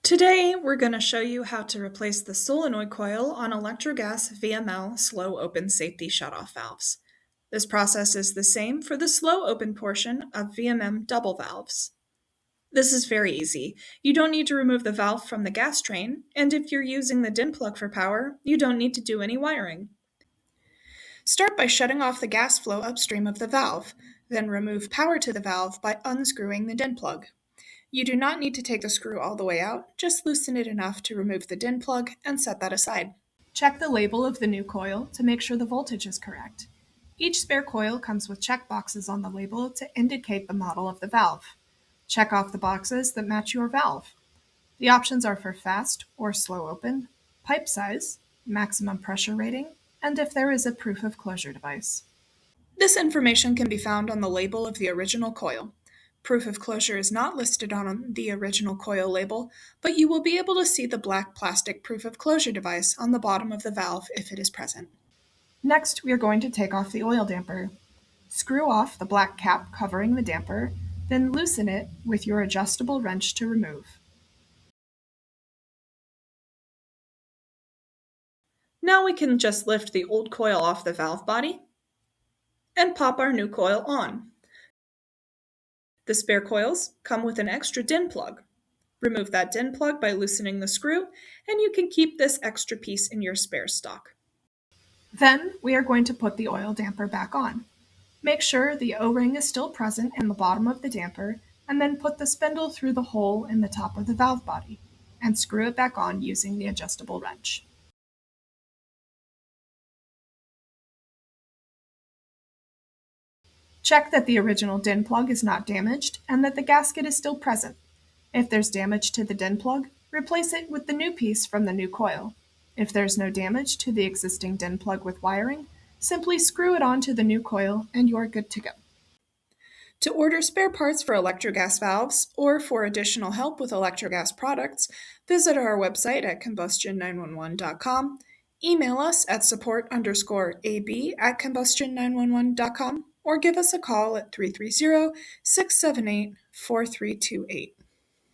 Today, we're going to show you how to replace the solenoid coil on Elektrogas VML slow open safety shutoff valves. This process is the same for the slow open portion of VMM double valves. This is very easy. You don't need to remove the valve from the gas train, and if you're using the DIN plug for power, you don't need to do any wiring. Start by shutting off the gas flow upstream of the valve, then remove power to the valve by unscrewing the DIN plug. You do not need to take the screw all the way out, just loosen it enough to remove the DIN plug and set that aside. Check the label of the new coil to make sure the voltage is correct. Each spare coil comes with check boxes on the label to indicate the model of the valve. Check off the boxes that match your valve. The options are for fast or slow open, pipe size, maximum pressure rating, and if there is a proof of closure device. This information can be found on the label of the original coil. Proof of closure is not listed on the original coil label, but you will be able to see the black plastic proof of closure device on the bottom of the valve if it is present. Next, we are going to take off the oil damper. Screw off the black cap covering the damper, then loosen it with your adjustable wrench to remove. Now we can just lift the old coil off the valve body and pop our new coil on. The spare coils come with an extra DIN plug. Remove that DIN plug by loosening the screw, and you can keep this extra piece in your spare stock. Then we are going to put the oil damper back on. Make sure the O-ring is still present in the bottom of the damper, and then put the spindle through the hole in the top of the valve body, and screw it back on using the adjustable wrench. Check that the original DIN plug is not damaged and that the gasket is still present. If there's damage to the DIN plug, replace it with the new piece from the new coil. If there's no damage to the existing DIN plug with wiring, simply screw it onto the new coil and you're good to go. To order spare parts for Elektrogas valves or for additional help with Elektrogas products, visit our website at combustion911.com, email us at support_ab@combustion911.com, or give us a call at 330-678-4328.